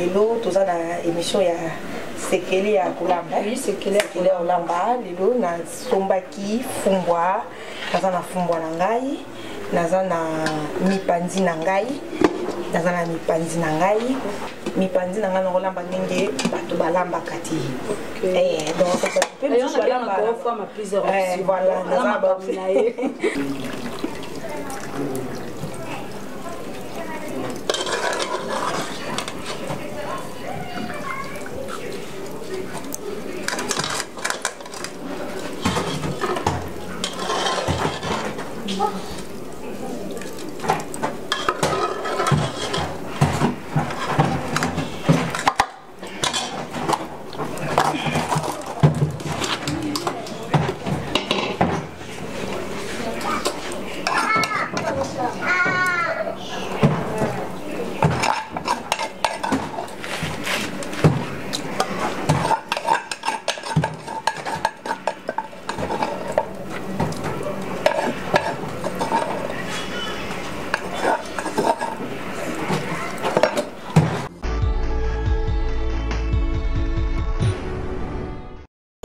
Lelo toza na émission ya sekele ya kolamba. Oui, sekele ya kolamba. Lelo na sombaki fumbwa. Naza na fumbwa na ngai. Naza na mipanzi na ngai. Naza na mipanzi na ngai. Mipanzi na ngai na kolamba ndenge bato balamba kati. Donc ça peut bien balamba. Voilà, naza ba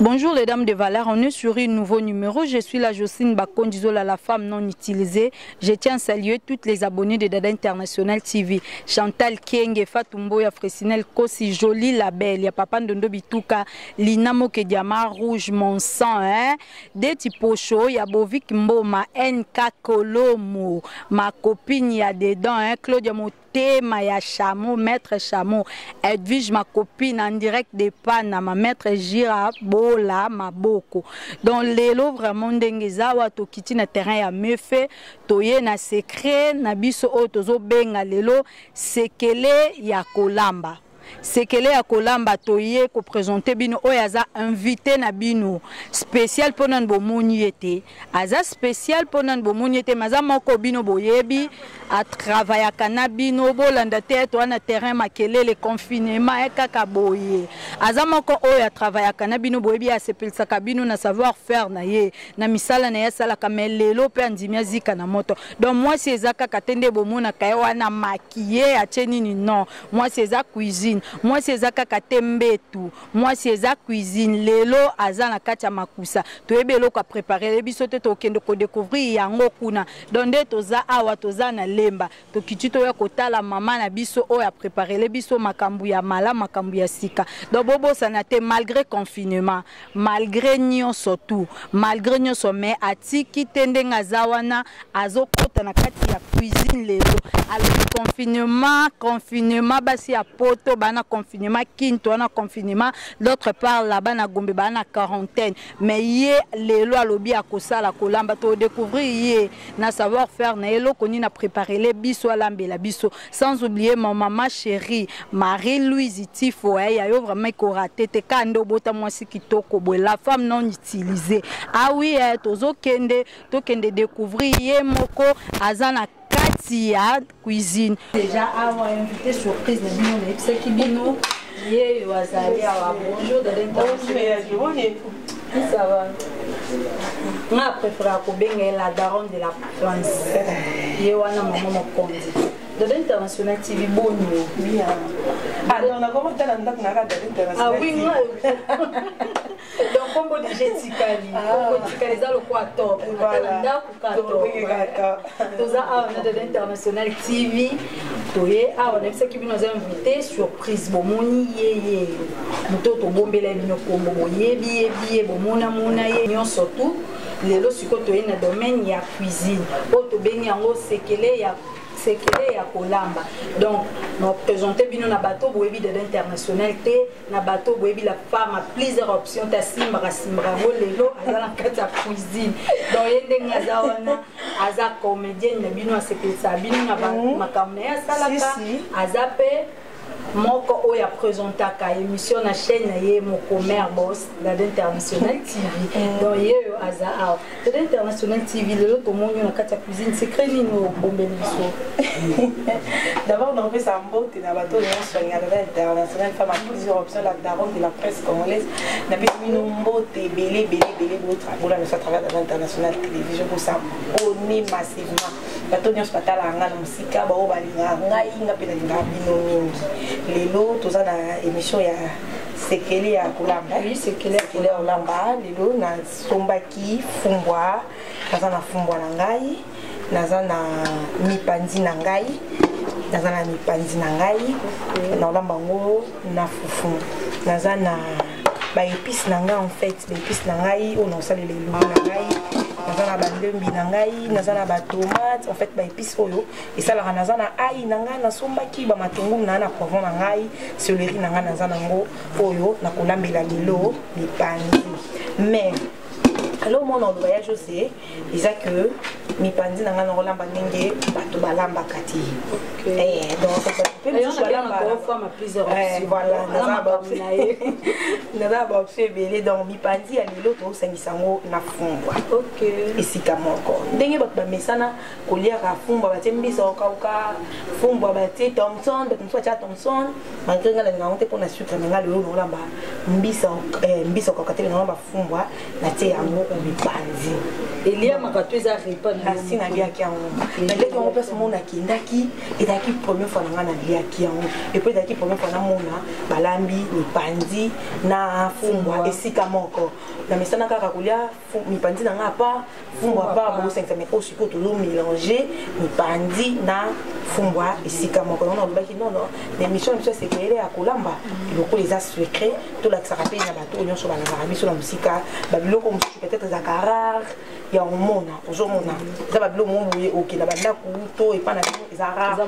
Bonjour les dames de valeur, on est sur un nouveau numéro. Je suis la Jocelyne Bakondizola, la femme non utilisée. Je tiens à saluer toutes les abonnés de Dada International TV. Chantal Kienge, Fatumbo, Fressinel Kosi, Jolie la belle, ya Papa Ndondo Bituka, Lina Moke Diama, Rouge mon sang, Deti Pocho, ya Bovik Mboma, NK Kolomo, ma copine ya dedans, Claudia Motema ya Chameau, Maître Chameau, Edwige ma copine en direct de Panama, Maître Gira Bola Maboko. Donc lelo vraiment ndengeza wa tokiti na terrain ya mefe, toye na secret na biso o tozo benga lelo sekele ya kolamba. Sekele ya kolamba toye ko présenter bino oyaza invité na bino spécial ponan bo moniete aza spécial ponan bo moniete maza moko bino boyebi a travailler kana bino bolanda te to na terrain makelele confinement e kaka boye aza moko oya travailler kana bino boyebi a sepelsa kabino na savoir faire na ye na misala na ya sala kamelelo pe andimia zika na moto. Donc moi c'est ezaka katende bo mona kaye wana maquiller a chenini non, moi c'est za cuisine. Moi c'est za kaka tembetu, moi c'est za cuisine lelo aza na kati ya makusa toyebelo ko préparer le biso te tokende ko découvrir yango kuna donde toza awa toza na lemba tokiti to ya kotala mama na biso o ya préparer le biso makambu ya mala makambu ya sika donc bobo sana te malgré confinement malgré nyonso tout malgré nyonso mais atiki tende ngazawana azokota na kati ya cuisine lelo alors confinement basi ya poto bana confinement kinto na confinement d'autre part là-bas na Gombe bana quarantaine mais yé lelo alobi akosala kolamba to découvrir yé na savoir faire na elo koni na préparer les biso alambela biso sans oublier mon maman chérie Marie-Louise Tifo ya yo vraiment ko raté te kando bota mwasi kitoko bo la femme non utilisée ah oui tozo kende to kende découvrir yé moko azana Katia cuisine déjà avant invité surprise de bino na epsa kibino ye wazali awa bonjour de l'international ça va na préféré ko benga la daronne de la France ye wana maman mokondi de l'international TV bonio bien ah non on a comment t'as ndak na radio international ah oui moi donc combo de Jetikali combo de Jetikali za le quoi top ndak ko toza a de l'international TV toye a on a qui nous a invité surprise bomoni ye mutoto bombela bino kombo boyebi bomona mona ye nyonso tout lelo siko toye na domaine ya cuisine o to bengi yango sekele ya kolamba donc nous présenter bino na bateau boyebi de l'international te na bateau boyebi la femme a plusieurs options ta simba bo lelo azala kati ya cuisine donc yende ngaza wana aza comédienne na bino asekesa bino na makamna ya salaka azape moko oya présentaka émission na chaîne na ye Mokomer boss Dada International TV donc ye aza a Dada International TV lelo to monyo na kati ya cuisine secret ni no bombeli biso d'abord on fait ça mbote na bato on soigne Dada International femme a plusieurs options la daronne de la presse congolaise na bino mbote belé votre bola à travers Dada International télévision pour ça on est massivement bato nyonso batala nga na musika bao balinga ngai nga pe nalinga bino mingi lelo toza na émission ya sekele ya kolamba sekele ya kolamba lelo nasombaki fumbwa naza na fumbwa na ngai naza na mipanzi na ngai naolamba ngo na fufu naza na baépice na ngai en fait baépice na ngai oyo naosalela elungu na ngai naza na bandembi na ngai naza na batomate en fait baépice oyo esalaka naza na ai na ngai nasombaki bamatungulu na na poivron na ngai céleri na ngai naza nango oyo nakolambela lelo mipanzi mais alors mon oloba ya José eza que mipanzi na nga na kolamba ndenge bato balambaka ti donc naza baoption ebele donc mipanzi ya lelo tosangisa yango na fumbwa esika moko ndenge bato bamesana koliaka fumbwa batie mbisa okauka fumbwa batie thomson bato mosusu batia thomson malgré nga nalinga ngo te mpona sucre na nga lelo nakolamba mbisa okauka te nakolamba fumbwa natie yango mipanzi elia makato eza repas asi naliaki yango naliaki yango place mona akendaki ezalaki première fois na nga naliaki yango epuis ezalaki première fois namona balambi mipanzi na fumbwa esika moko namesana kaka kolia mipanzi na nga pa fumbwa pa bokosangisa mais oyo sikoyo tozomélange mipanzi na fumbwa esika moko yango nalobaki nono na émission na biso esekele ya kolamba lokola eza secret tolakisaka mpe na bato oyo nyonso balambaka biso na mosika babiloko mosusu peut-être ezalaka rare ya omona ozomona eza babiloko mo boye okenda bandako to epa na bino eza rare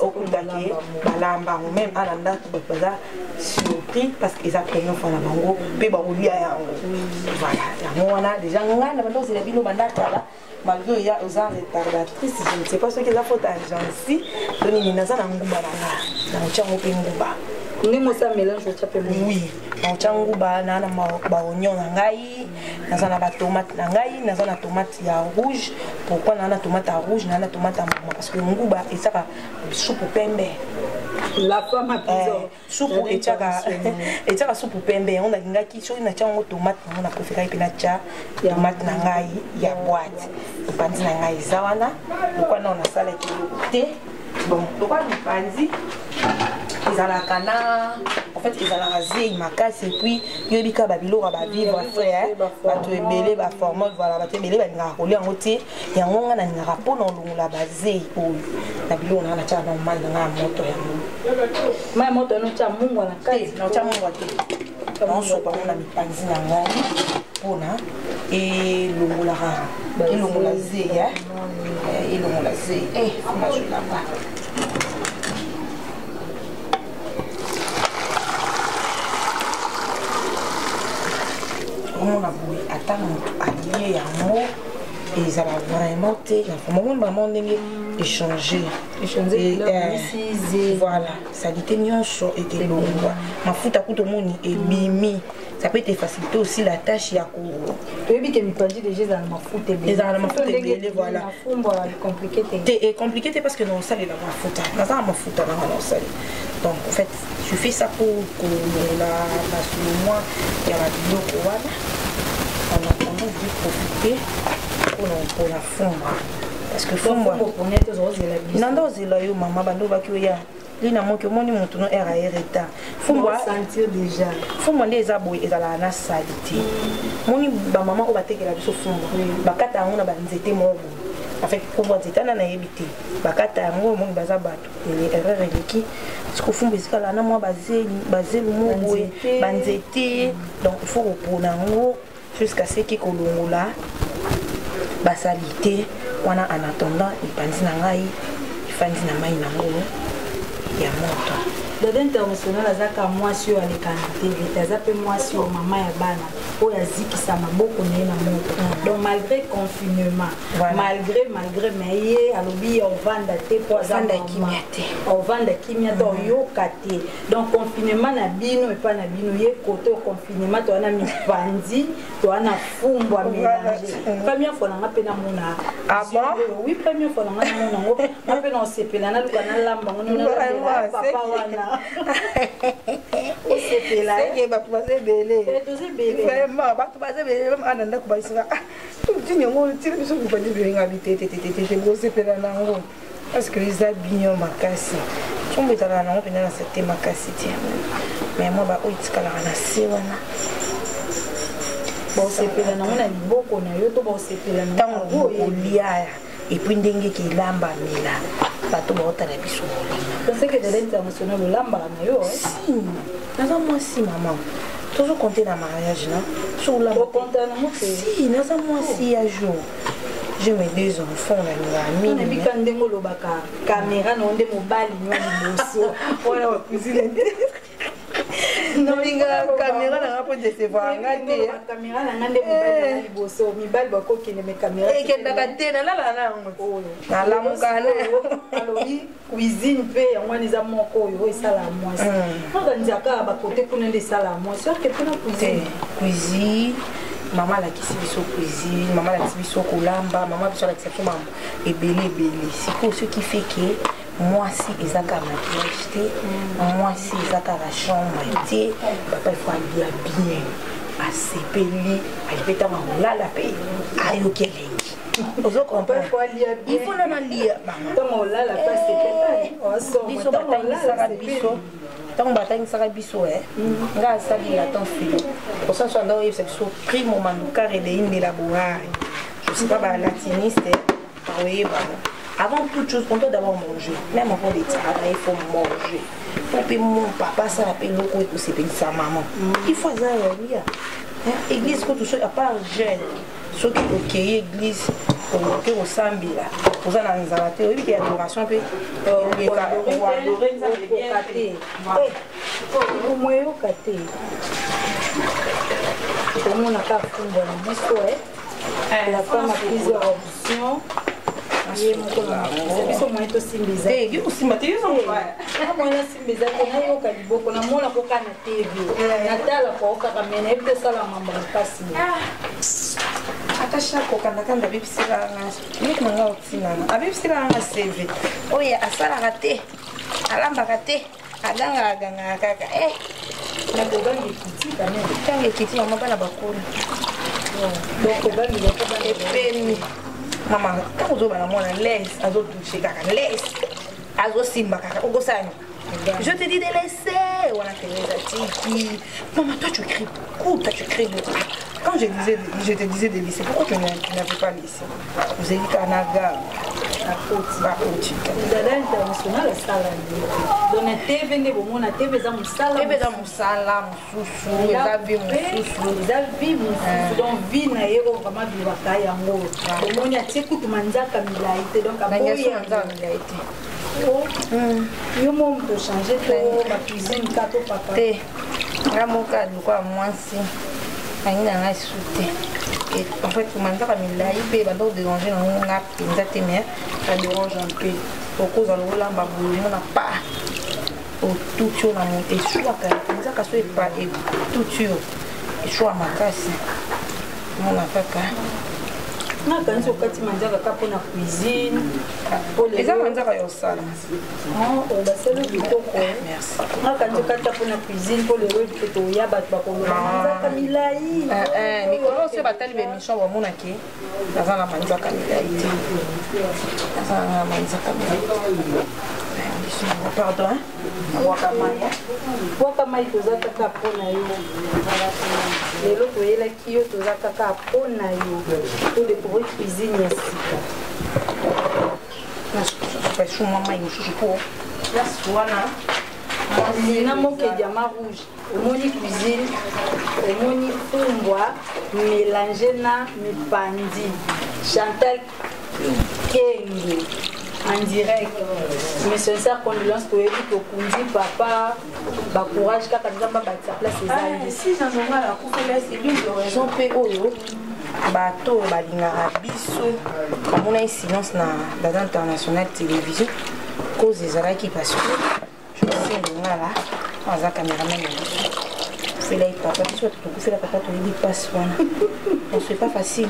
okundaki balamba yango même ana ndako bato baza surpris parce que eza première fois na bango mpe bakolia yango voilà yango wana déjà ngai na bandozela bino bandakala malgré il y a aux retardatrices je ne sais pas ce qu'ils a faute agence donc il naza na nguba na ochango pe nguba ndenge ça mélange ocha oui na ochango na ba oignon na ngai naza na ba tomate na ngai naza na tomate ya rouge pourquoi na tomate ya rouge na tomate ya mama parce que nguba esaka soupe pembe la femme a plusieurs soupe etaka soupe pembe on a ngaki so na chango tomate na préféré pe na cha tomate na ngai ya boîte panzi na ngai zawana pourquoi na on a sala ki te bon pourquoi ni panzi ezalaka na en fait ezalaka zei makasi et puis yebika babiloko bavivre frère bato ebele baformol voilà bato ebele balingaka kolia yango te yango nga nalingaka mpona olongola bazei oyo na biloko nanga natyaka na mai nanga ya moto yango mai moto yanotya mungwa na kati naotya mungwa te naosopa ngo na mipanzi na ngai mpona elongola zei elongola zei nazolamba on a boui attendre allier yango et ça va vraiment te vraiment échanger voilà ça dit nyonso et que longwa mafuta kuto moni et mimi ça peut te faciliter aussi la tâche ya ko ebi ke mipanzi déjà dans mafuta ebele voilà compliqué parce que non ça les mafuta na mafuta na ça donc en fait je fais ça pour la sur moi il y a la biloko wana on a tendance de profiter pour la fondre parce que fondre pour net nando zela yo mama bando bakioya lina moki omoni mutu no era ereta fungwa sentir déjà fungwa nde eza boye ezala na salite moni ba mama ko batekela biso fungwa bakata yango na banzete moko en fait fungwa nzete na yebite bakata yango moni baza bato ele erreur eleki siko fungwa ezikala na mwa bazelu mo boye banzete donc il faut repona yango jusqu'à ce que kolongola basalite wana en attendant ipanzi na ngai ifanzi na mai nango ya moto dada international azaka mwasi oyo alekana tv aza mpe mwasi oyo mama ya bana oyo azikisa maboko na ye na moto donc malgré confinement malgré mais ye alobi ovanda te mpo ovanda kimia te oyoka te donc confinement na bino epa na bino ye kote o confinement towana mipanzi towana fumbwa mélange première fois nanga mpe namona oui première fois nanga namona ngo nga mpe na osepela naluka nalamba ngo papa wana osepela ye bato baza ebele vraiment bato baza ebele ananda kobaisaka tini yango tini biso mopandi belinga bitete bosepela nango parce que eza bino makasi sombo ezalaka nango mpenza na sete makasi te mais moi baoyo etikalaka na se wana bosepela nango na liboko na yo to bosepela ntango olia epuis ndenge kelambamela bato baotala biso penseke de l'international olambaka na yo si naza mwasi mama toujours compter na mariage na si naza mwasi ya jour j'ai mes 2 enfants na nabika ndenge olobaka caméra na onde mobali nyo liboso wana bakusile nobinga caméra na nga po décevoir nga te caméra na nga nde mobali na liboso mibali bakokende me caméra ekendaka te nalala nango nalamuka na alobi cuisine mpe yango wana eza moko oyo esala ya mwasi nakanzaka bakote kuna nde esala ya mwasi oke mpena cuisine mama alakisi biso cuisine mama alakisi biso kolamba mama biso alakisa biso mama ebele sikoyo ce qui fait que mwasi ezaka maquillage te mwasi ezaka la chambre te papa il faut alia bien asepeli alipetanga kolala mpe ayoki elengi il faut nana lia biso batangisaka biso ntango batangisaka biso nga asali latin filo osanso anda oyebisa biso primo mandukare de indelaborare je sais pas balatiniste baoyebana avant toute chose on doit d'abord manger même avant de travailler il faut manger pour que mon papa ça appelle loko et c'est pas sa maman il faut ça lia église ko tout ça à part jeune ceux qui ok église que au sambila pour ça na nzala te oui que adoration pe le ka ou adorer ça bien kate ko moyo kate ko mona ka fumbo na biso la femme a plusieurs options biso moye tosimbiza osimba te moyena simbiza te nayoka liboko namona koka na tv natala kookaka me nayebi tosala mambo makasi atasha kokandakanda abebiselanga neti nanga otinana abebiselanga cv oyo asalaka te alambaka te agangaka kaka nakogangi ekiti kame ntango ekiti yango bana bakoli epemi mama ntango ozobana mwana lese azodushe kaka lese azosimba kaka okosani je te dis de laisser voilà Teresa Tiki maman toi tu écris beaucoup toi tu écris beaucoup quand je te disais de laisser pourquoi tu n'avais pas laissé vous avez dit Kanaga dada international asala donc na tv nde bomona tv eza mosala mosusu eza vi mosusu donc vi na ye oyo vraiment bilobaka yango omoni atie kutu manzaka milai te donc aboyanzaka milai te yo mo moto change to bacuisine ka to papa te nga moka lokola mwasi angi na ngai su te en fait manzaka milai mpe banda kodérange nango nga mpenza te mais ça dérange un peu okozala olamba boye mona pa otuti oyo na moto eswaka mpenzaka so etuti oyo eswa makasi mona kaka nakanisi okati manzaka ka mpona cuisine eza manzaka ya osala basala kitoko nakanisi okati mpona cuisine mpo lelo mpe toya bato bakoloba manzaka milai mikolo oso batali bemission bamonaki naza na manzaka milai te naza na manzaka milai pardon waka mai toza kaka mpona yo lelo toyelaki yo toza kaka mpona yo todécouvrir cuisine ya sika basuma mai mosusu mpo place wana na moke diama rouge omoni cuisine omoni fumbwa mélange na mipandi Chantal Kenge en direct mais sincère condolence toyebi tokundi papa bacourage kaka nzambe abatisa place ezali si nanonga nakufela c'est l'une de raison mpe oyo bato oyo balingaka biso bamona ye silence na dada international télévision cause ezalaki parce que joseningala aza caméraman ya biso fela ye papa biso bato tokufela papa toyebi mpasi wana on c'est pas facile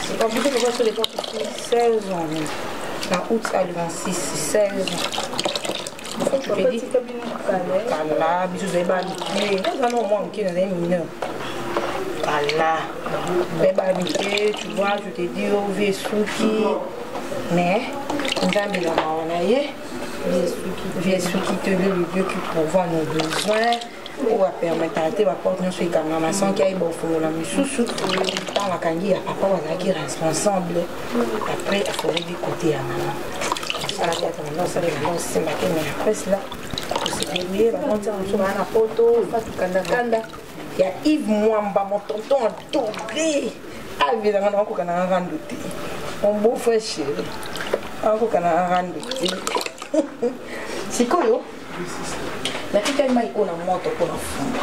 c'est pas beaucoup papa so depa kufi 16 ans na août à le 26 16 ans tu te dis kala biso zoyeba habitué eza na omwa moke nazali mineur Voilà. Mais habité, tu vois, je te dis, oh, Viesuki. Mais, nous avons la maanaye. Viesuki te dit le Dieu qui pourvoit nos besoins. Ou va permettre de porter nos camarades qui aillent au fond de la moussou. Dans la canille, papa va qui responsable. Après, il faut du côté à maman. Ça la tête maintenant, ça les gens c'est marqué mais après cela, c'est débrouillé, va monter en dessous à la photo, pas tout kanda. Il y a Yves Mwamba, mon tonton adoré. Ah, bien, on a encore qu'on a rendu. Mon beau frère chéri. Encore qu'on a rendu. C'est quoi, yo? La fille qui a une moto pour la femme.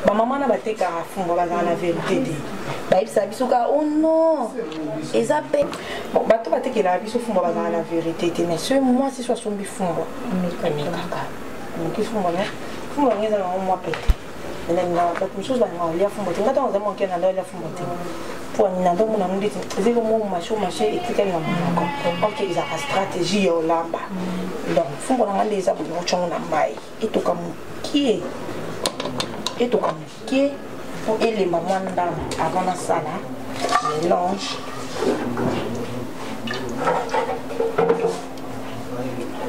Ma maman n'a pas été à fond, on va la vérité. Il s'habille sur oh non, ils appellent. Bon, bah, tu vas te dire qu'il a habillé sur fond, on va la vérité. Mais ce moi, c'est soit son bifon. Mais caca. Donc, ils font bon, font bon, ils ont un mois pété. Mais là, il y a chose, il y a fond. Tu vas dans un manqué, il y a fond. Pour un an, on a dit, c'est le mot machin, et tout est là. Ok, ils ont une stratégie là-bas. Donc, font bon, on a des abonnés, on a un bail. Et tout comme qui est. Et tout comme qui est. Et les mamans avant la salle, mélange.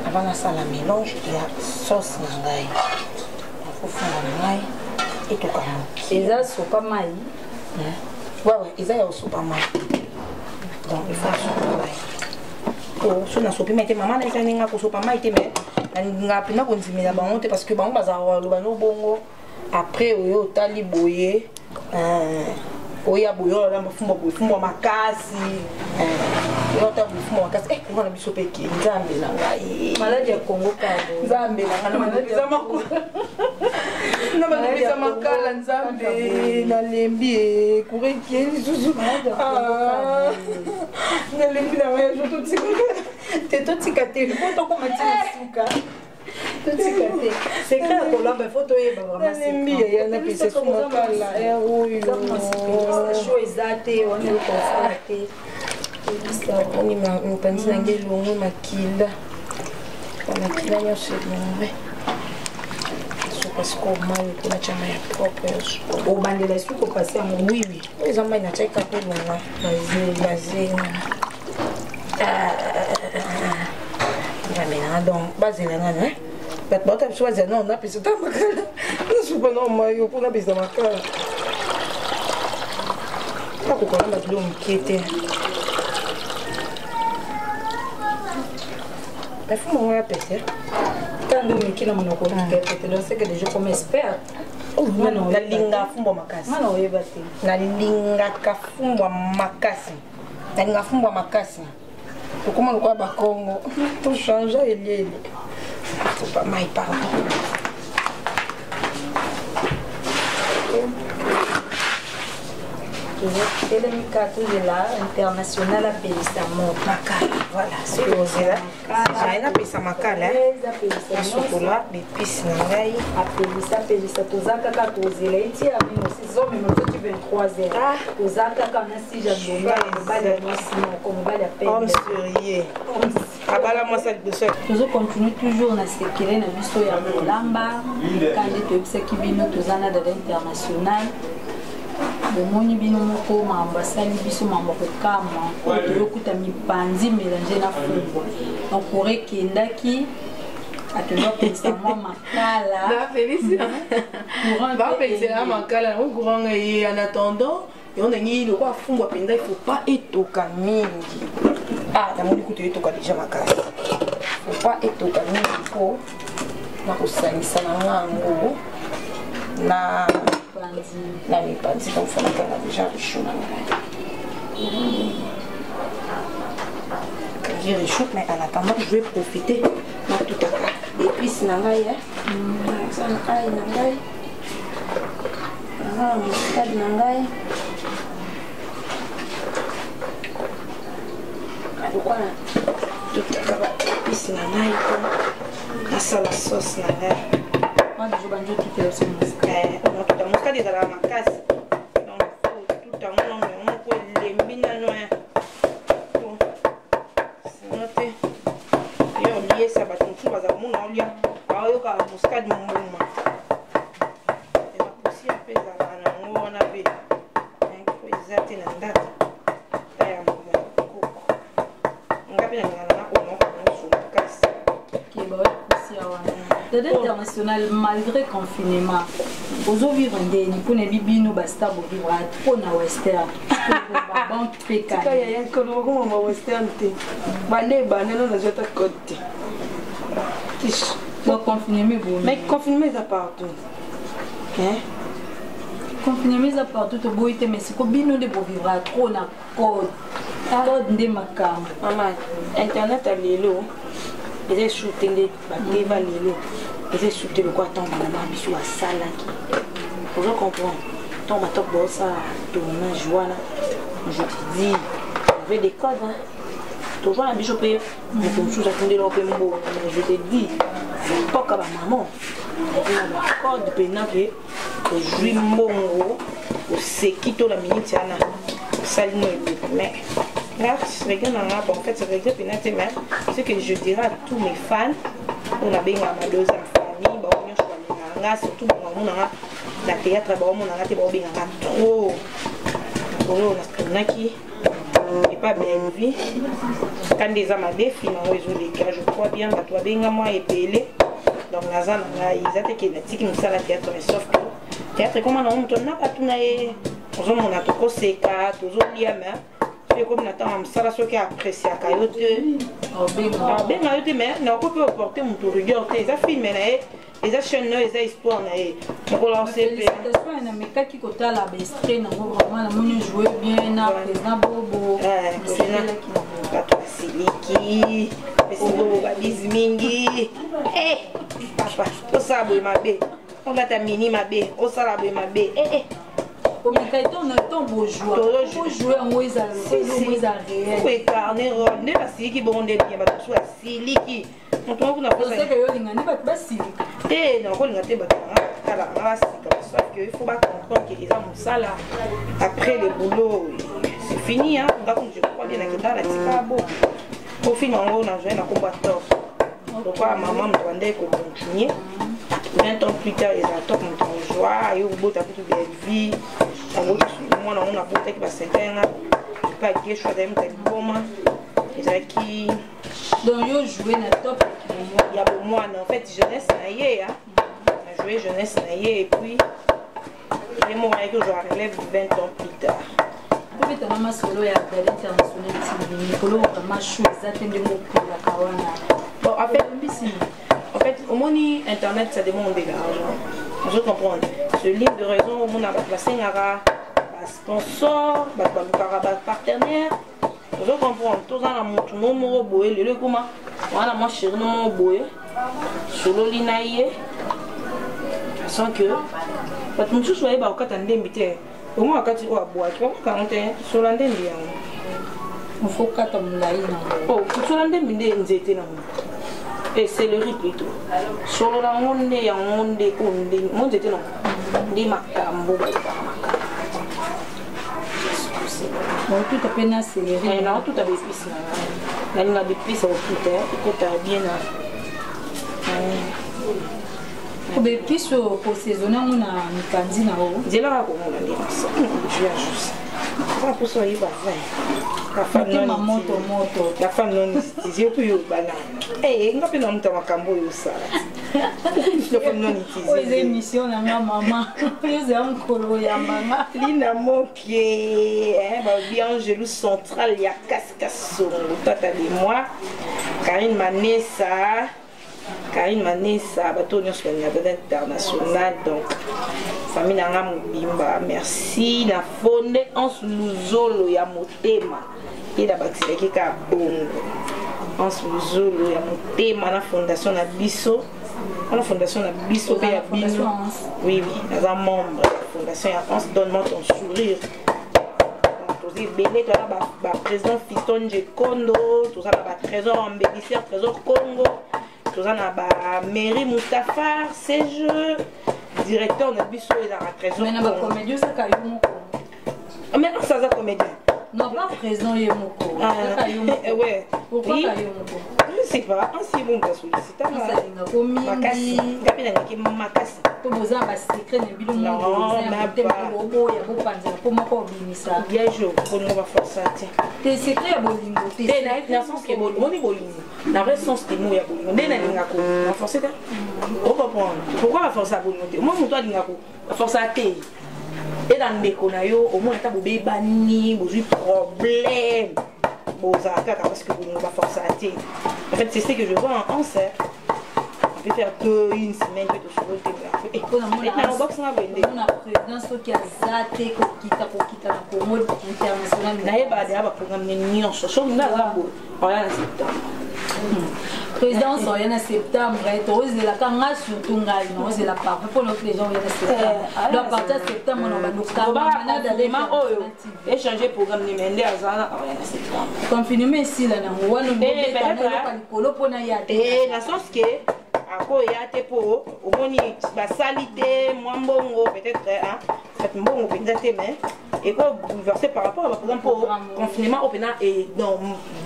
Avant la salle, mélange, il y a sauce nangai. Il faut faire nangai. Et tout comme et ça, c'est pas mal. Ouais, ils ont soupe à maille. Donc, il faut soupe à maille. Oh, si on a soupe, mais maman n'a pas de soupe à maille, mais on n'a pas de parce que bon, bongo. Après, on a tali boye. Oya boyo la mafumbo makasi. Yota mafumbo makasi. On a biso peki nzambe na ngai. Malade ya Congo kado. Nzambe na ngai na bisa makula. Na ba bisa makala nzambe na lembi kureki zuzu. Na lembi na ngai je tout tika. Te tout tika te photo comme tu suka. Tout tika. C'est clair que là ben photo est vraiment c'est lembi ya na pisa sur makala. Oui. Chaud exaté, on est constaté. On est pensé à quel moment maquille. On a qu'il a acheté mon vrai. Parce qu'on mal pour la chambre propre. Au bande de la suite, on passe à mon oui. Les hommes n'ont pas capté mon basé. Donc, basé là, hein? Mais bon, tu as choisi non, on a pris ce temps. Je suis pas non, maillot pour la piste de ma cara. Pas qu'on a battu l'homme qui était. Il faut m'en appeler. Quand on est qui n'a pas de c'est que les gens comme experts. La linga fumbo makasi. Mana oyebate. La linga kafumbo makasi. La linga fumbo makasi. Pour comment le quoi bakongo. Pour changer il faut pas mal pardon. Et le mikato de la international appelé ça makala. Voilà, c'est rosé là. J'ai un peu ça makala. Le chocolat, l'épice nangai. Appelé ça tozaka ka tozela iti a même aussi zo même le 23h. Tozaka ka na si jambonga bala masino comme bala peine. Homme sérieux. Abala moi ça de ça. Nous continuons toujours na sekele na biso ya kolamba. Quand tu sais qui bino tozana de l'international. Bomoni bino moko mambasali biso mambo kokama otoyokuta mipanzi mélanger na fumbo donc pourrait kendaki atendo pensa mwa makala na félicite va penser à makala au grand et en attendant et on a mis le quoi fumbo penda il faut pas etoka mingi ah na moni kuto etoka déjà makala faut pas etoka mingi faut na kosalisa na ngango na la mipanzi comme ça on a déjà le chaud quand j'ai le chaud mais en attendant je vais profiter de tout à l'épice nangai ça nangai mustard nangai pourquoi tout à l'épice nangai comme ça la sauce nangai je vais tout faire sur la moscade est dans la macasse. Donc, tout à l'heure, on peut les miner. Bon, c'est noté. Et on lie ça, parce qu'on trouve à mon lien. Alors, il y a la moscade, mon mouvement. wana pe eza te na ndako taya moko ngapi na ngana ono so kasi qui ba aussi awana Dada International malgré confinement ozo vivre ndeni pour ne bibino basta bo vivre trop na western bon peka ka ya ko ko mo western te bande banana na jota côté tish pour confiner bon mais confinement ça partout hein confinement ça partout to boite mais c'est ko bino de bo vivre trop na code code de makam maman internet a lelo les shooting des bateva lelo les shooter le quoi tombe na biso à sala qui vous comprenez tombe top bossa tournage voilà je te dis avec des codes hein toujours la biso pe mais comme sous attendez leur pe mbo je te dis pas comme maman le code pena que jouer mongo au sekito la minute yana salino mais là je regarde en fait c'est vrai que penate mais ce que je dirais à tous mes fans on a bien ma deuxième famille ba on choisir nga surtout on a la théâtre ba on a te ba bien trop on a qui et pas bien vie quand des amis défi na réseau des cas je crois bien ba toi bien moi épelé donc la zone là ils étaient qui na tiki ça la théâtre mais sauf que théâtre comment on n'a pas tout na on a tout seka toujours liam comme natanga msala soki apprécier kayo te benga yo te mais na ko peut porter mon regard te eza film na ye eza chaîne na eza histoire na ye ko lancer pe c'est na meka ki ko tala ba extrait na vraiment na moni jouer bien na président bobo ba to siliki esibo ba bizmingi papa o sabo mabe on va ta mini mabe o sala be mabe Comme on a tant beau jouer en Moïse oui carnet rond ne pas si qui bon de bien ba tout ça sili qui on trouve qu'on a pas ça que yo lingani ba sili non ko ngate ba kala rasi comme ça que il faut pas comprendre que les hommes ça là après le boulot c'est fini hein donc je crois bien que dans la tika beau au final on a joué na combattant donc maman me demandait qu'on continue 20 ans plus tard, ils attendent mon joie, ils ont beaucoup de belle vie. Moi, on a beaucoup de personnes pas que je sois d'un bon moment. Et qui donc ils joué na top. Il y a pour moi en fait jeunesse naïe hein. On a joué jeunesse naïe et puis les moments que je relève 20 ans plus tard. Pour être maman solo ya Dada International TV, Nicolo vraiment chou exactement de mon pour la kawana. Bon en fait, au monde internet ça demande de l'argent. Je comprends. Ce livre de raison au monde a placé un sponsor, un partenaire. Je comprends. Tout ça dans mon numéro boé, le comment. Voilà moi chérie mon boé. Solo linaye. Sans que parce que nous soyez ba quand on invité. Au moins quand tu vas boire, tu vas quand on sur l'andem bien. Il faut quand on l'a eu. Oh, sur l'andem bien nous était là. Et c'est le riz plutôt. Sur la monde et en monde monde était non. Des macambo. Bon, tout à peine accéléré. Non, tout à l'épice. La ligne d'épice au tout écoute bien. Pour des pistes pour saisonner, on a une cantine à eau. Dis là comment on a dit ça. Je vais juste. Ça pour ça il va faire. La femme non utilisée puis au banane. Eh, on a pas non ta macambo yo ça. La femme non utilisée. Aux émissions na maman. Ils ont colo ya maman. Lina moké, bah bien Angelou central il y a Cascasso. Tata de moi. Karine Manessa, bateau nyonso ya Dada International donc famille nanga mobimba merci na fondé en luzolo ya motema et la bakisaki ka bongo en luzolo ya motema na fondation na biso pe ya bino oui na membre de la fondation ya France donne-moi ton sourire tous belé toi ba président Fiston Jekondo tout ça ba trésor embellisseur trésor Congo tout ça na ba mairie Moustapha ces jeux directeur de biso et la trésor mais na ba comédien ça kayo moko mais non ça comédien non pas président ye moko ouais pourquoi kayo moko sais pas, si bon gars sollicité. Salinga ko mingi. Ngapena ngaki makasi. To boza ba secret ne bilo Non, mais pas bobo ya bo panza po moko binisa. Bien jour, pour nous va forcer tiens. Tes secrets ya bolingo te. Te na sens que bolingo, on est bolingo. Na vrai sens que nous ya bolingo. Ndena lingako, va forcer ta. On va prendre. Pourquoi va forcer bolingo? Moi mon toi lingako, va forcer te. Et dans les konayo, au moins ta bobé bani, bozu problème. Boza kaka parce que bolingo va forcer te. En fait, c'est ce que je vois en concert. On peut faire une semaine que tu souhaite te et pour la box on a vendé on a présidence qui a zaté ko kita na Congo international na yeba de aba programme ni non so na zabo oya na septembre présidence oya na septembre et la kanga surtout ngai non c'est la part pour les gens oya na septembre donc à partir de septembre on va nous camarade d'éléments oyo échanger programme ni mende azana oya na septembre confinement ici là na wana mbé na likolo pona ya na sens que ako ya te po omoni basalité moi mbongo peut-être hein fait mbongo peut-être mais et quoi bouleversé par rapport à par exemple au confinement au pena et dans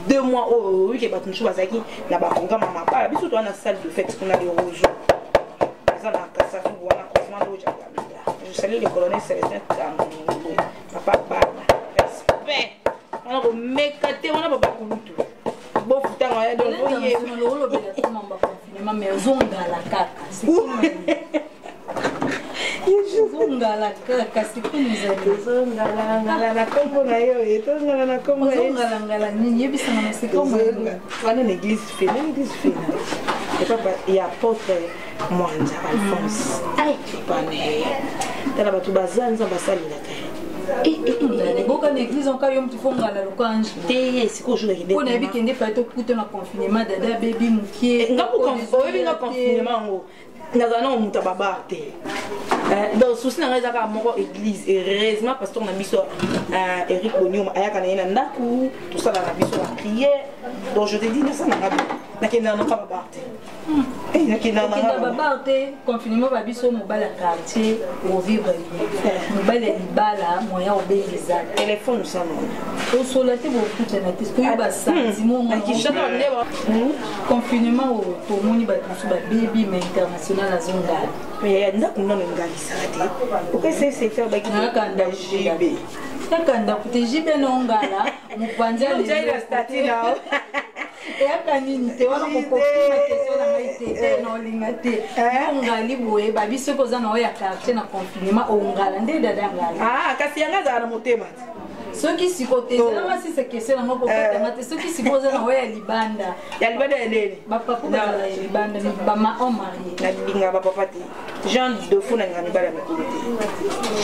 2 mois au oui que batunchu bazaki na ba programme mama pas biso to na salle de fête qu'on a les rouges ça na kasa ko wana confinement do jaga je salue le colonel Célestin papa respect on a mekate on a pas kulutu bon putain on a donc voyez mais zongala kaka zongala kaka sikunza zongala na kombo na yo etongala na kombo zongala ngala nini yebisanga na sikombo wana l'église fait et papa il y a apôtre Mwanja Alphonse ay pané tala batu bazanza basalila kay boka na église on kayo mtu fongala lokanji te siko jour de on a bi kende fa to kuto na confinement dada baby mukie ngapo confinement ngo nazana on muta baba te donc souci na ngeza ka moko église heureusement pasteur na biso Eric Bonium ayaka na yena ndaku tout ça na biso la prière donc je te dis na ça na kenda na baba te baba te confinement ba biso mobala quartier pour vivre mobala libala moya obeleza téléphone ça non au solate beaucoup na te que ba sentiment confinement au to moni ba biso ba baby mais international azonga mais ndako nono ngalisa te ok c'est faire ba kanda jibe kanda kute jibe no ngala mupanja le statut là et à nini te wana kokopima question na maite no lingate ngali boye ba biso koza na ya quartier na confinement ongala nde dada ngala kasi yanga za na motema soki sikote na si c'est question na moko kota ngate soki sikoza na ya libanda elele ba papa na libanda ni ba ma on marié na binga ba papa ti Jean de fou na ngani bala mikolo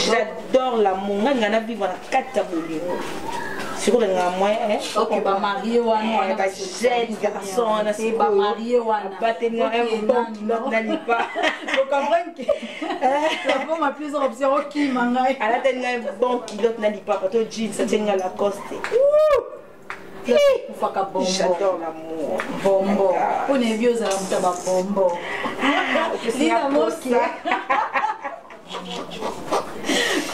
j'adore la monga ngana vivre na kata bolingo sur le moyen ok ba marié wana ba jeune garçon na c'est ba marié wana ba tenir un bon l'autre n'allait pas vous comprenez que la femme a plusieurs options ok mangai ala tenir un bon l'autre n'allait pas parce que jeans ça tient à la coste j'adore l'amour bombo on est vieux à la ba bombo Lina Moski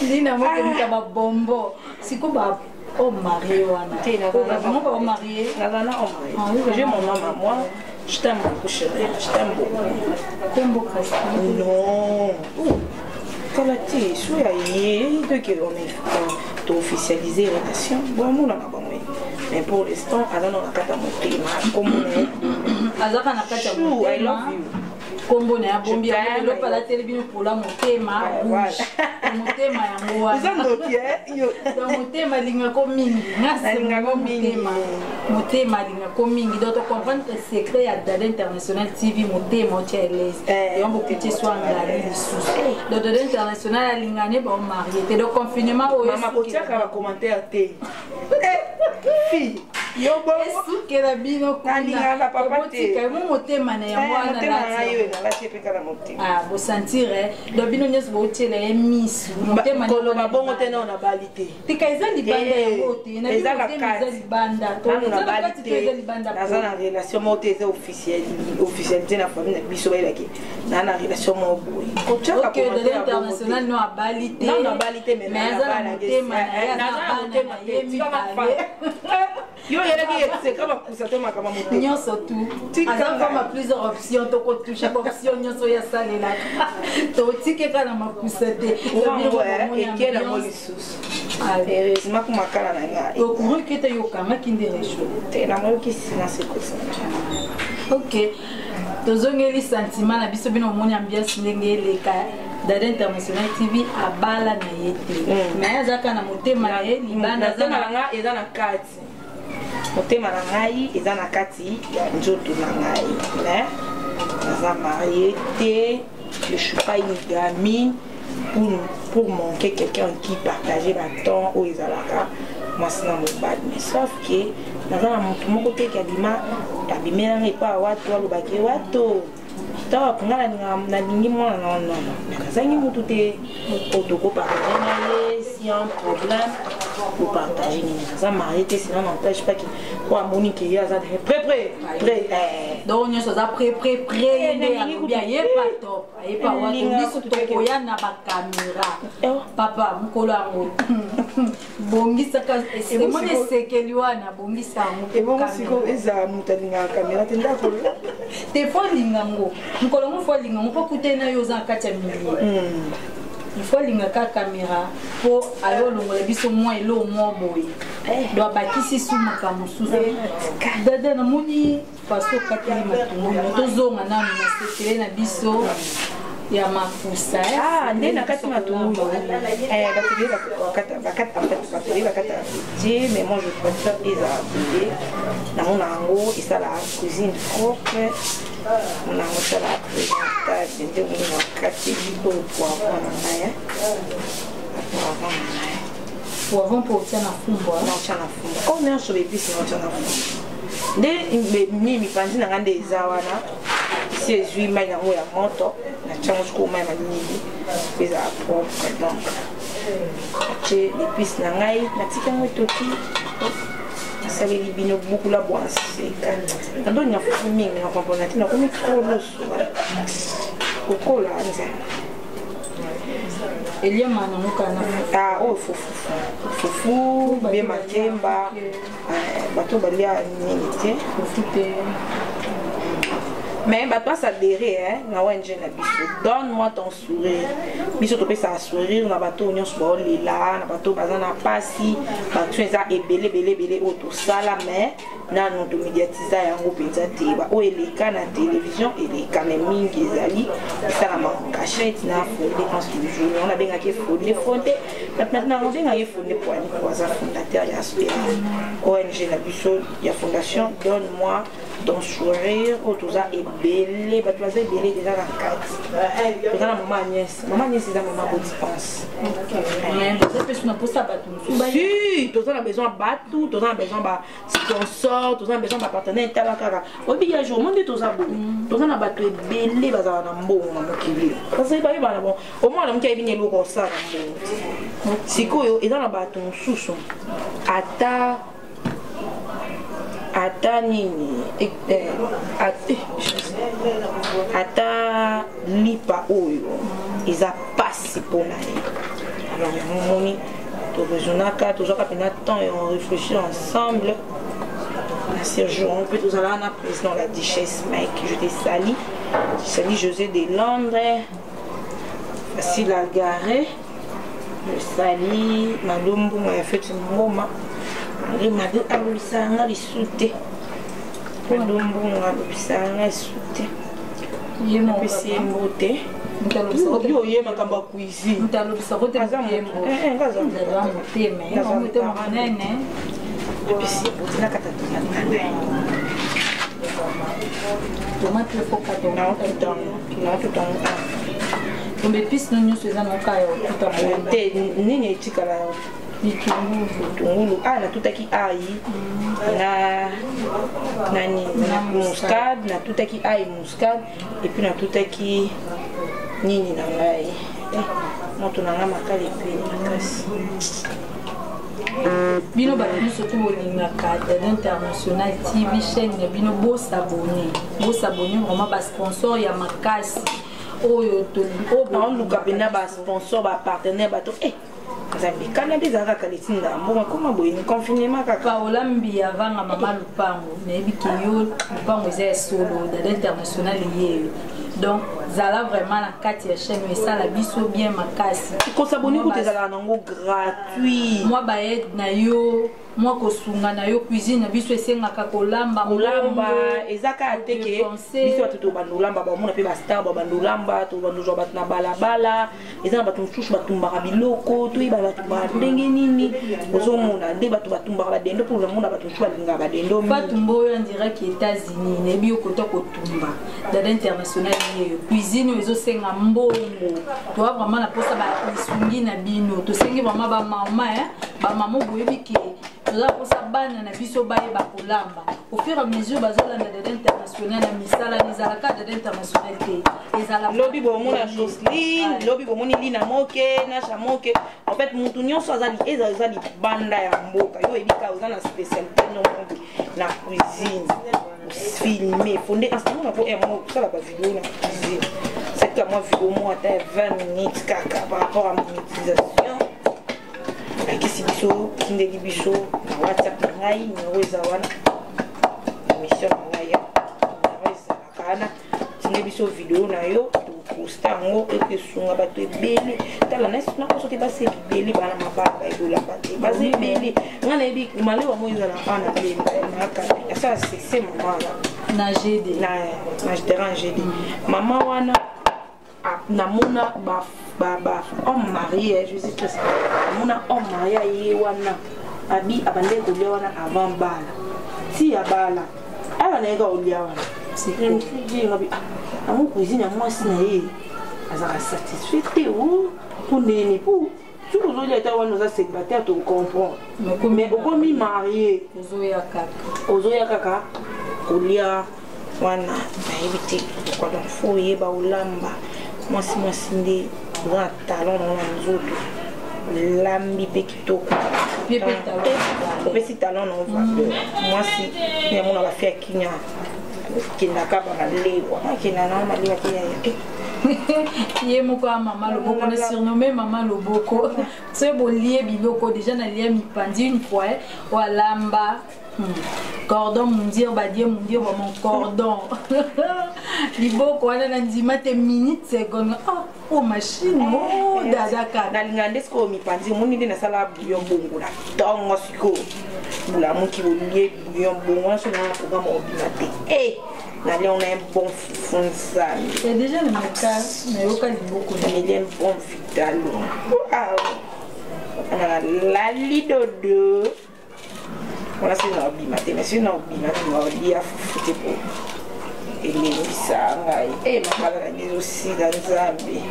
Lina Moski ba bombo siko ba oh marié wana comment pas marié j'ai mon nom à moi je t'aime beaucoup chérie je t'aime beaucoup comme beaucoup non quand la tige je suis de que on est officialisé relation bon mon na bon mais pour l'instant alors on a kata motema comme on est azaka na kata motema I love you kombo na bombi ya lo pala telebino pola motema motema yango wana yo motema linga ko mingi ngase linga motema linga ko mingi donc comprendre que secret ya Dada International TV motema chelese yo beaucoup ti swanga lisusu donc Dada International linga ne ba marié te donc confinement oyo mama kotia ka commentaire te fille yo bo esuke la bino kuna la papa te ka mo motema na yango wana la chepeka la motema ah bo sentir do bino nyes bo tele miss motema ko lo babongo te na na balite tika eza libanda yango te na eza libanda to na balite na za relation mo te eza officiel na famille na biso ba ilaki na relation mo boy ko chaka ko international no abalite na balite mais na motema na motema Yo c'est comme ça te makama moto. Nyon surtout. Asa comme plusieurs options to ko toucher option nyon so ya sale là. To tike kana makusate. Et quelle amour lisusu. Heureusement que makala na nga. Donc moi qui te yokanga kindere chaud. Te na mo ki sina se ko ça. OK. Tozongeli sentiment na biso bino moni ambiance ndenge leka Dada International TV abala na yete. Mais azaka na motema na ye libanda za na nga eza na kati. Motema na ngai eza na kati ya nzoto na ngai. Mais naza marié te, je suis pas une gamine pour manquer quelqu'un qui partageait ma temps au ezalaka. Moi c'est na mobali. Mais sauf que naza na moto moko te ki abima abimela ngai pa watu alobaki wato. Top, na lingi mwana na non. Kazangi mutu te otoko partager si un problème pour partager ni ça marié te sinon n'empêche pas que quoi Monique y a ça prêt donc on ça prêt bien y pas top y pas wa biso toko ya na ba caméra papa mukolo ango bongisa ka c'est moi sekeliwa na bongisa ango et bon siko eza mutalinga caméra tenda ko te fo lingango mukolo mo fo lingango po kutena yo za kati ya milieu il faut linga ka caméra pour ayo longola biso moi elo mo boy doit bakisi suma ka mususu dada na moni paso katili matungu tozonga na sekele na biso ya mafusa nde na kati matungu bateli bakata tie mais moi je préfère ezala na mona yango esala cuisine propre on a reçu la présentation de mon quartier pour poivron na ngai poivron pour tirer la fumba na tirer la fumba on est sur épices na tirer la fumba nde mi panzi na ngande ezawana si ezwi mai na ya moto na tirer jusqu'au mai malini pesa propre donc ache l'épice na ngai na tika ngo toki ça les libino beaucoup la boire c'est quand on y a fumé on comprend na tina comme trop loso koko la nza elia mana mukana fufu bien makemba bato balia nini te fufu te mais bah toi ça adhérer na wanje na biso donne-moi ton sourire biso to pesa sourire na bato nyonso ba olela na bato bazana pasi bato eza ebele o to sala mais na no to médiatiser yango penza te ba o eleka na télévision eleka na mingi ezali sala ma cachette na fondé en studio on a benga ke fondé maintenant on benga ke fondé pour aller pour sa fondateur ya ONG na biso ya fondation donne-moi ton sourire o to za belé ba tu as belé déjà la carte tu as la maman Agnès c'est la maman bonne pense mais vous avez besoin pour ça batu si tu as besoin batu tu as besoin ba sponsor tu as besoin ba partenaire tabakara obi ya jour monde tu as bon tu as na batu belé ba za na mbongo na mokili parce que ba ba bon au moins na mokili binye loko ça na mbongo sikoyo eza na batu susu ata nini ata lipa oyo eza pasi mpona ye alors momoni tozonaka tozwaka mpena temps et on réfléchit ensemble na séjour on peut tozala na président la duchesse Mike je te sali José de Londres facile à garer je sali malumbu ya fete ngoma ali madu alubisanga lisute malumbu alubisanga lisute yemo pesi mbote yo ye makamba cuisine mutalobisa kote yemo ngaza muteme muteme munene pesi mbote na kata tomate fokato na tout tombe pisi no nyonso eza na kaya te nini etikala bitungulu natutaki ai na muscade natutaki ai muscade et puis natutaki nini na ngai moto na ngai makali pe makasi bino bato nyonso to bolingaka Dada International TV chaîne ya bino bosabone vraiment basponsor ya makasi oyo naoluka mpena basponsor bapartenaire bato nzambe kana déjà kaka letinda mbongo koma boyini confinement kaka olambi avanga mama lupango nayebi ke yo lupango eza solo dada international yeyo donc zala vraiment na kati ya chaîne esala biso bien makasi kosabone kuta ezalaka nango gratuit mwa baede na yo mwa kosunga na yo cuisine na biso esengaka kolamba eza kaka teke biso bato tobanda olamba bamona mpe bastar babanda olamba tobanda ozwa bato na balabala eza na bato mosusu batumbaka biloko toyeba batumbaka ndenge nini ozomona nde bato batumbaka badendo mpo ozomona bato mosusu balingaka badendo batumba oyo andiraki États-Unis nayebi yo kota kotumba dada international yeyo cuisine oyo ezosenga mbongo toa vraiment na mposa balisungi na bino tosengi vraiment bamama boyebi ke toza mposa bana na biso bayeba kolamba au fur et à mesure bazolanda dada international na misala ezalaka dada international te ezala lobi bomona Jocelyne lobi bomoni Lina Moke Nasha Moke en fait mutu nyonso eza libanda ya mboka yo ebika oza na spécialité nyonso na cuisine filmer fondé instant pour moi ça la vidéo na cuisine c'est que moi vidéo moi à 20 minutes caca par rapport à mon utilisation qui si biso kindeli biso na WhatsApp ngai numéro ezawana mission ngai ya numéro ezakana kindeli biso vidéo na yo poster ngo eke sunga bato ebele tala na sina ko soki basi ebele bana mabaka ebola bate basi ebele ngana ebi malewa mo ezala ana bele maka ça c'est maman na GD na GD maman wana namona ba homme marié je sais que ça namona homme marié wana abi abande kolia wana avant bala si abala ala nega olia wana c'est une fille ngabi amu cuisine ya mwasi na ye azaka satisfait te o pour nene pour tu vous olia ta wana za célibataire to comprendre mais okomi marié ozoya kaka kolia wana nayebi te kwa donc faut yeba olamba mwasi nde oza talon na nzoto lambi mpe kitoko opesi talon na ovadeur mwasi yamona bafi ya kinya kendaka banalewa akenda na malewa te ye moko ya mama loboko na surnommé mama loboko so bolie biloko déjà na lia mipandi une fois walamba cordon mundir badie mundir mon cordon liboko wana na ndima te minute seconde oh machine oh dadaka nalinga ndesko mipandi moni nde nasala bouillon bongo na tongo siko bula muki bolie bouillon bongo na so na programme obinate D'aller on a un bon fonza. C'est déjà le cas, mais au cas du beaucoup. On a un bon vital. On a la lido de. On a c'est un bimate, mais c'est un bimate, on va dire à foutre pour. Et les ça, et ma maladie aussi dans Zambie.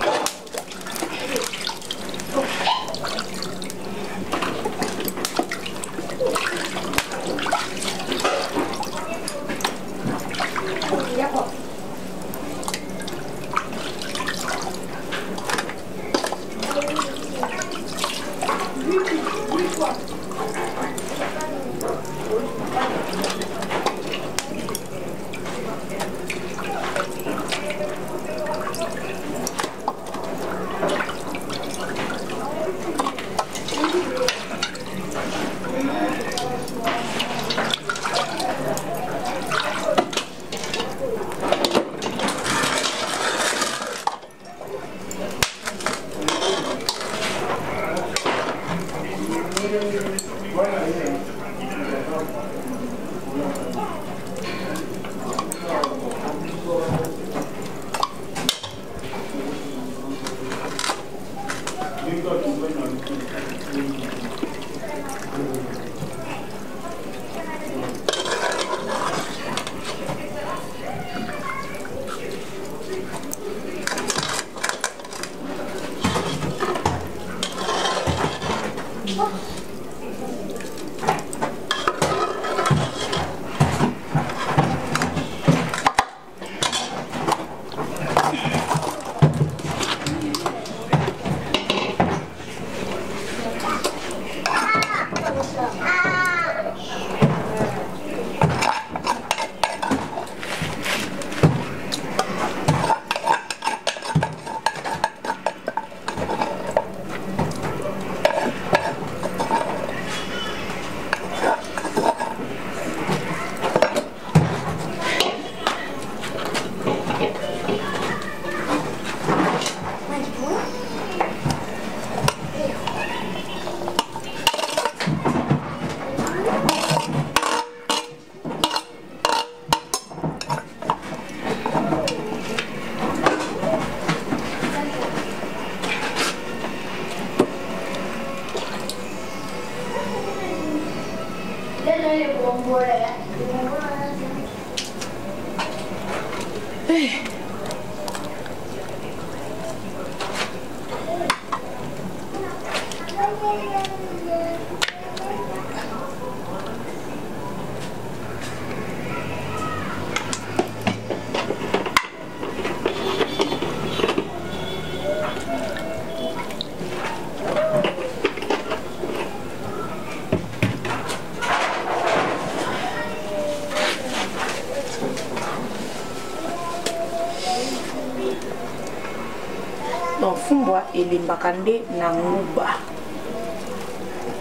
donc fumbwa elimbaka nde na nguba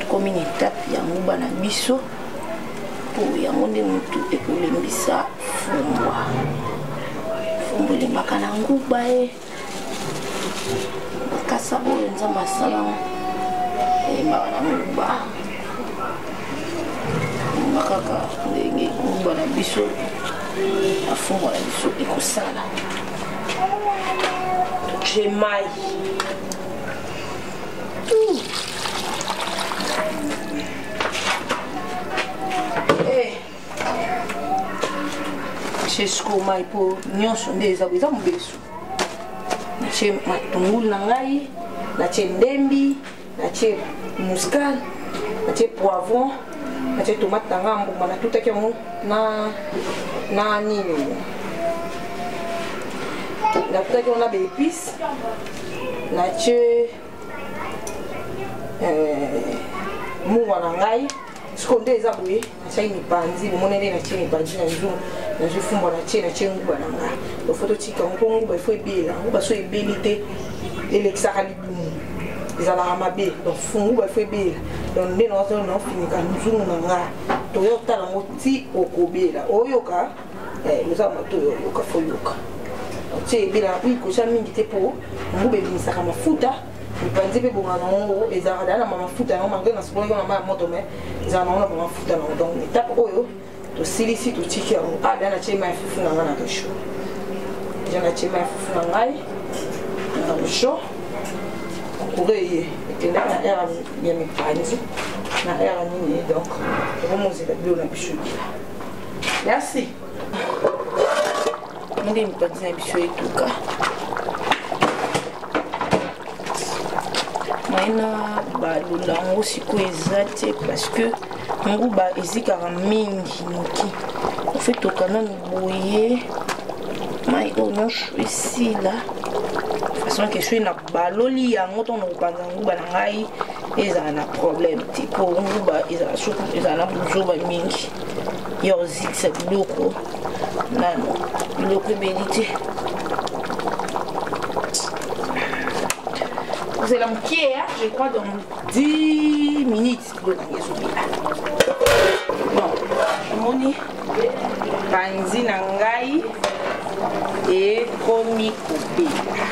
komi na étape ya nguba na biso po yango nde mutu ekolembisa fumbwa elimbaka na nguba makasa oyo nzambe asala elimbaka na nguba kaka ndenge nguba na biso na fumbwa na biso ekosala Gemai. Chez Skomai pour nyonso ndeza kuza mubesu. Chez matungulu na ngai, na chez ndembi, na chez muscade, na chez poivron, na chez tomate na ngambo, na toutaki na nini. Na tout on a des épices. Na chez mungu na ngai. Skonde ezabwe, na chez mipanzi, monene na chez mipanzi na nzungu. Na je fumba na chez nguba na ngai. Le photo tika nguba faut ebela, nguba so ebelite elekisaka libumu. Ezala mabe, donc nguba faut ebela. Donc nde na wazo na finika nzungu na ngai. To yo tala moti okobela. Oyoka nous avons tout yoka faut yoka. C'est bien oui que ça mingi te po ngube bimisaka mafuta mipanzi pe bonga nango ezara dala mafuta na mangena sibongo na moto mais ezara na mafuta na donc étape oyo to silisi to tiki yango dana chema fufu na ngana to show jana chema fufu na ngai na to show koureye etenda na era ya mipanzi na era nini donc vraiment c'est bien na bichu merci Ndé mipanzi na biso etuka maina balula ngo siko eza te parce que nguba ezikaka mingi noki ofe tokana boye mai ono ici là façon que je suis na baloli yango to na kopanza nguba na ngai ezala na problème tipo nguba ezala suku ezala buzoba mingi yo zikisa biloko nano biloko ebeli te c'est la moitié, je crois, dans 10 minutes. Bon, moni panzi nangai et komi kubela.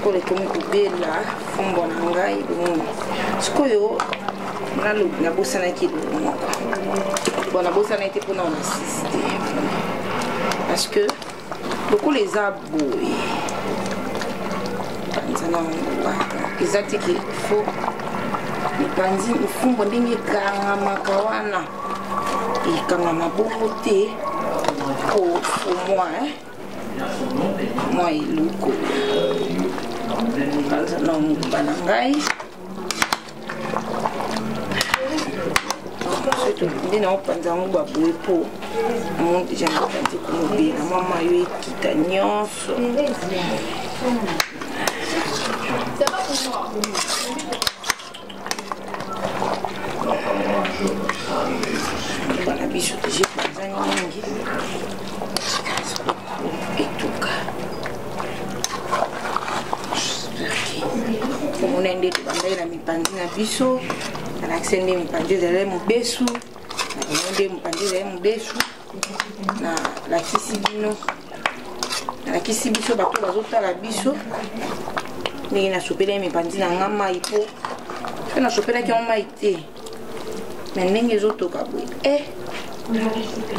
Pour les komi kubela, fombo nangai bon. Sikoyo na bossa na ki bon na bossa na été pour non assister. Parce que beaucoup les aboués exact qu'il faut les panzi il faut ndenge kanga makawana et kanga mabokote pour moi moi iluko panza na mbanangai surtout ndina opanza ngo babwe po mon déjà panzi ko bien mama yo ekita nyonso Bana biso j'ai panza nyingi etuka como nende tubandai na mipanzi na biso na aksende mipanzi zele mubesu na nende mipanzi zele mubesu na la kisibino na kisibiso bato bazotala biso ndenge nasopelaki mipanzi na nga mai po mpe nasopelaki yango mai te me ndenge ezotoka boye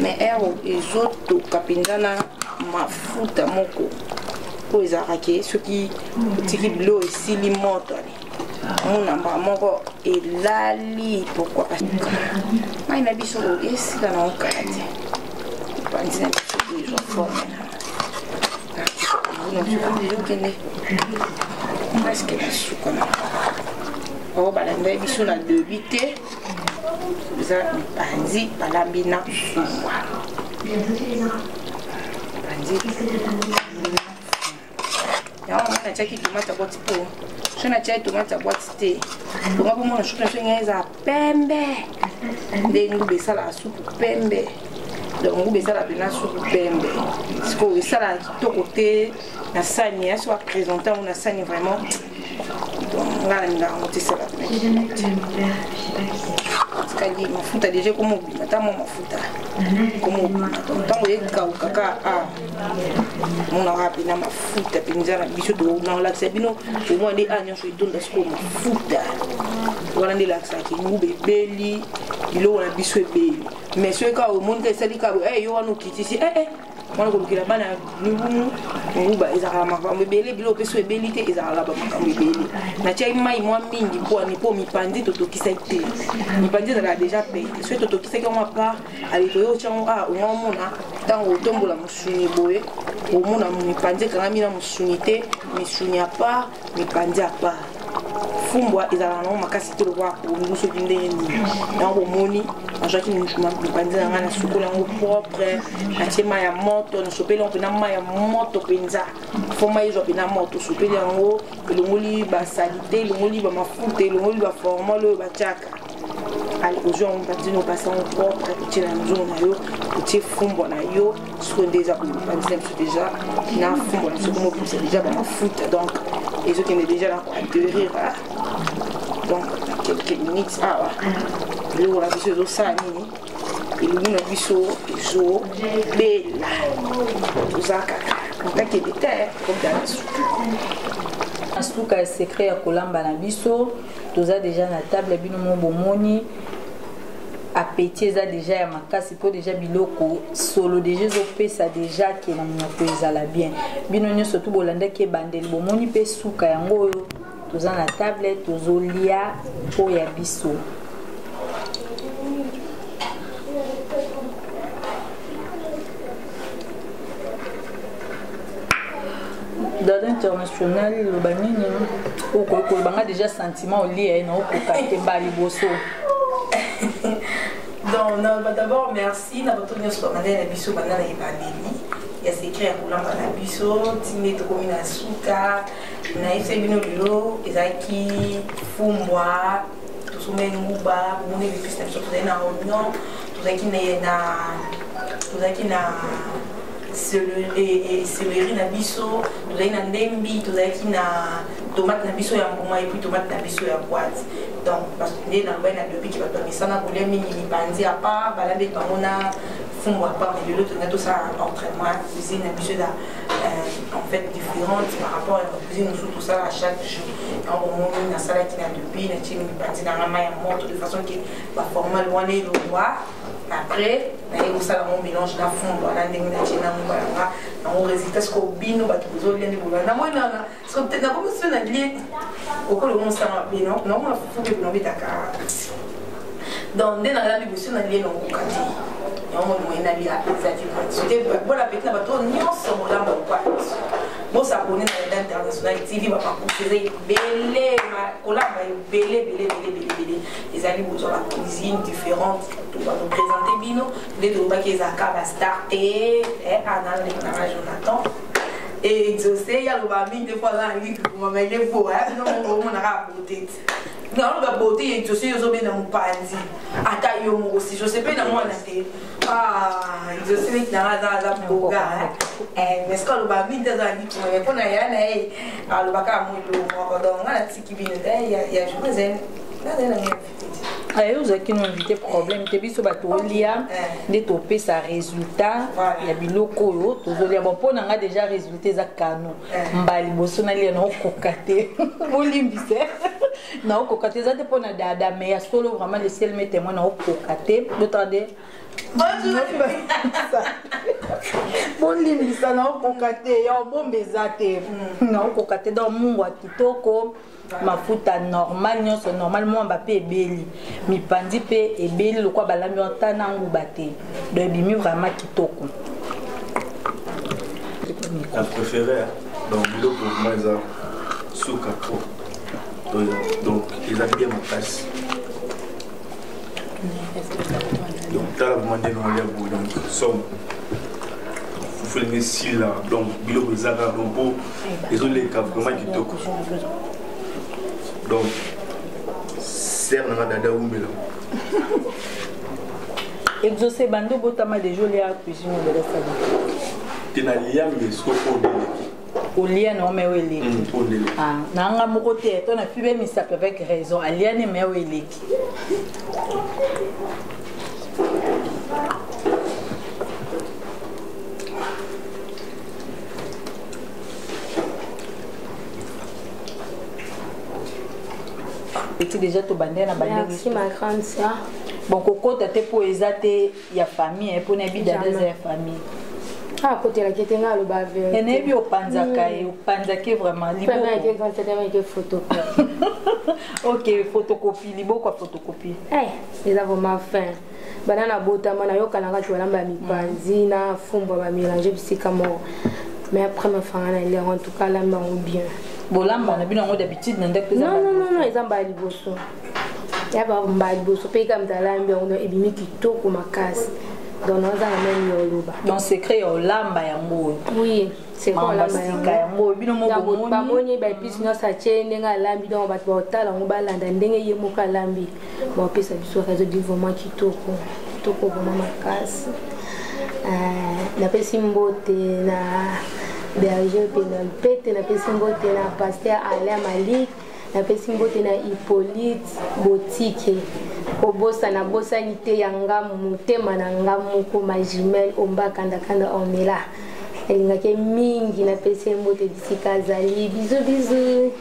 me ero ezotoka mpenza na mafuta moko oyo ezalaka soki otiki bilo esili moto ale monamba moko elali pourkui mai na biso esika na okala te mipanzi na biso ezwa forme na presque la souka o balanda biso na debi te za mipanzi balambi na fumbwa mipanzi yango na tiaki tomate boîte po so na tiaki tomate boîte te bonga po mona supu na so ngeza pembe ndenge besala supu pembe donc ngube ça la pena sur pembe parce que ça la to côté na sani soit présentant on a sani vraiment donc ngala nga ngote ça la pena parce que mafuta déjà comme ata mo mafuta comme tant que kaka mon arabe na mafuta pinza na biso do na la sebino au moins des agnes so itonda sko mafuta wala ndi la saki ngube beli bilo na biso beli mais ceux ka au monde que ça dit ka yo wana kitisi wana ko bikila bana lumu nguba ezaka makambo beli bilo peso beli te ezaka ba makambo beli na tia mai moi mingi po ni po mi pandi to kisa ite mi pandi za déjà payé ceux to kisa ko pa ali to yo chango o mona tango tombola musuni boye o mona mi pandi kanga mina musunite mi sunya pa mi pandi apa fumbwa ezala na makasi to kwa nguso dinde ni na ko moni ajaki ni chuma panza ngana sukola ngo propre na chema ya moto na sopela on pena ma ya moto penza foma izo pena moto sopela ngo elongoli ba salite elongoli ba mafuta elongoli ba formolo ba chaka ali ojo on pati no passa on propre petit na zone na yo petit fumbwa na yo so déjà ko panza déjà na fumbwa na sokomo c'est déjà ba mafuta donc et ceux qui est déjà là à devenir donc quelques minutes le la biso zo sani et le na biso zo bella uzaka on que des terres comme dans la soupe asuka secret ya kolamba na biso toza déjà na table bino mo bomoni appétit eza déjà ya makasi po déjà biloko solo déjà zo pesa déjà ke na monoko ezala bien bino nyonso to bolanda ke bandeli bomoni pe suka yango oyo toza na table tozolia po ya biso dans l'international le banini ko banga déjà sentiment lié na ko kate ba liboso. Donc, d'abord, merci. Nous avons tenu sur la biso banana et banani. Il y a ces créa pour l'amba la biso, timé de commune à souka, naïf et binolilo, ezaki, fumbwa, tout ce même mouba, mon épice, tout ça na oignon, tout ça qui na céleri na biso, tout ça na ndembi, tout ça qui na tomate na biso ya mbuma et puis tomate na biso ya boîte. Donc, parce que les gens depuis qu'ils vont ça n'a pas mis bandi à part, balade on a fond à part, mais l'autre on a tout ça entraînement, cuisine habitude en fait différente par rapport à la cuisine nous tout ça à chaque jour. En moment où la salade qui a depuis, la team bandi dans la main monte de façon qui va former loin les lois. Après, on ça on mélange la fond, voilà, on a on résultat ce qu'on bino, bah tu peux aller voir. Na moi na, parce que peut-être na comme ça na lié, au cas où on s'en va bien, non, on a faut que on vite à car. Donc dès la bibliothèque na lié non kokati. On m'a na lié à exactement. C'était bon appétit na bato nyonso mola mo kwa. Bon ça connaît dans l'international TV va pas proposer belé ma collab belé les amis besoin la cuisine différente tout va nous présenter bino des deux bacs qui a starté Anna Jonathan et exaucé il y a le babine des fois là lui pour m'a mêler pour non on a beauté non la beauté exaucé ils ont bien dans mon pandi ata yo mo aussi je sais pas dans moi na té exaucé avec dans la boga mais ce que le babine des amis qui me répond à yana le baka mo lo mo donc on a tiki bino il y a je vous aime là dans la ayo zaki no invité problème te biso bato olia nde topesa résultat ya biloko oyo tozolia bon mpo nanga déjà résultat eza kano mbali boso nalia na okoka te bolimbise na okoka te eza te mpo na dada mais ya solo vraiment le ciel met témoin na okoka te dotande bolimbisa na okoka te ya obombeza te na okoka te donc mungu ya kitoko mafuta normal nyonso normalement mbape ebeli mipandi pe ebeli lokwa balambi otana nguba te do ebimi vraiment kitoko. La préférée donc biloko pour moi eza suka trop donc eza bien makasi donc tala bomande no ya bo donc somme faut les si là donc biloko ezaka donc po ezoleka vraiment kitoko. Donc, serre dans la dada ou melo. exaucé bando botama de joli à cuisine de la salle. Tu n'as rien mais ce qu'on au lien non mais oui ah nanga moko te to na fibe mi ça avec raison aliane mais oui leki tu déjà to bandé na bandé. Merci ma grande sœur. Bon coco t'es pour exater ya famille pour na bida des famille. Ah, côté la ketenga le bave. Et ne bi opanzaka e opanzake vraiment libo. Pas photo. OK, photocopie libo quoi photocopie. Les vraiment fin. Banana bota mana yoka na katu lamba mi panzi na fumba ba mélanger bisika mo. Mais après me faire aller en tout cas là on bien. Bolamba na bino d'habitude na ndek Non, ils ont pas liboso. Ya ba mba liboso pe comme dalambi on ebimi kitoko makasi. Donc, nous avons donc secret au lamba yango. Oui, c'est quoi lamba yango? Bino mo bomoni. Ba moni ba pisi no sa chene nga lambi donc ba tala ngo ba landa ndenge ye mo ka lambi. Ba pisa biso réseau du vraiment kitoko. Kitoko vraiment makasi. Na pesi mbote na berger penal pete na pesi mbote na pasteur Alain Malik. Na pesi mbote na Hippolyte Botike. Obosa na bosa nite yanga mutema na ngamu ko majimel omba kanda omela elinga ke mingi na pesi mbote bisika zali bisous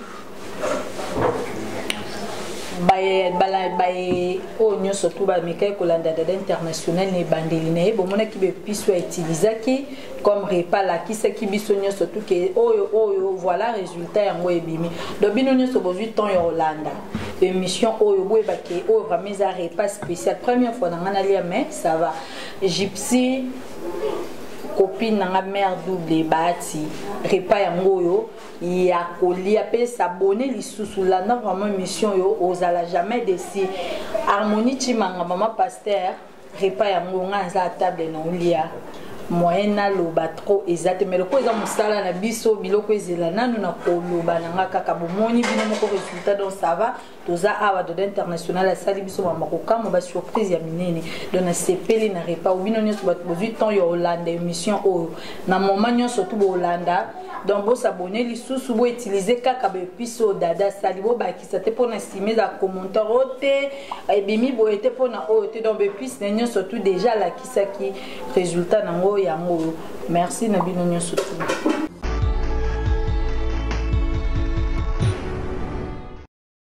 baye onyo surtout ba mekai kolanda dada international ne bandeli ne bo mona ki be piso utilisaki comme repas la ki se ki biso nyo surtout que oyo voilà résultat yango ebimi do bino nyo so bozui ton yo Hollanda émission oyo boye bake oyo vraiment za repas spécial première fois dans ngana mais ça va gypsy copine nanga mère double bati repas yango yo ya kolia pe s'abonner lisusu la na vraiment mission yo ozala jamais déci harmonie chimanga maman pasteur repas yango nga za table na olia moyena loba trop exact mais le ko za musala na biso biloko ezela nanu na koloba nanga kaka bomoni bino moko résultat donc ça va toza awa de international asali biso mamako kamo ba surprise ya minene donc na sepeli na repas ou bino nyoso bat bozui temps yo Hollande émission oyo na moment nyoso tout bo Hollanda donc bo s'abonner lisusu bo utiliser kaka be piso dada sali bo ba ki te pona estimer za commentaire ote et bimi bo ete pona ote donc be pis nyoso tout déjà la kisaki résultat nango yango merci na bino nyoso tout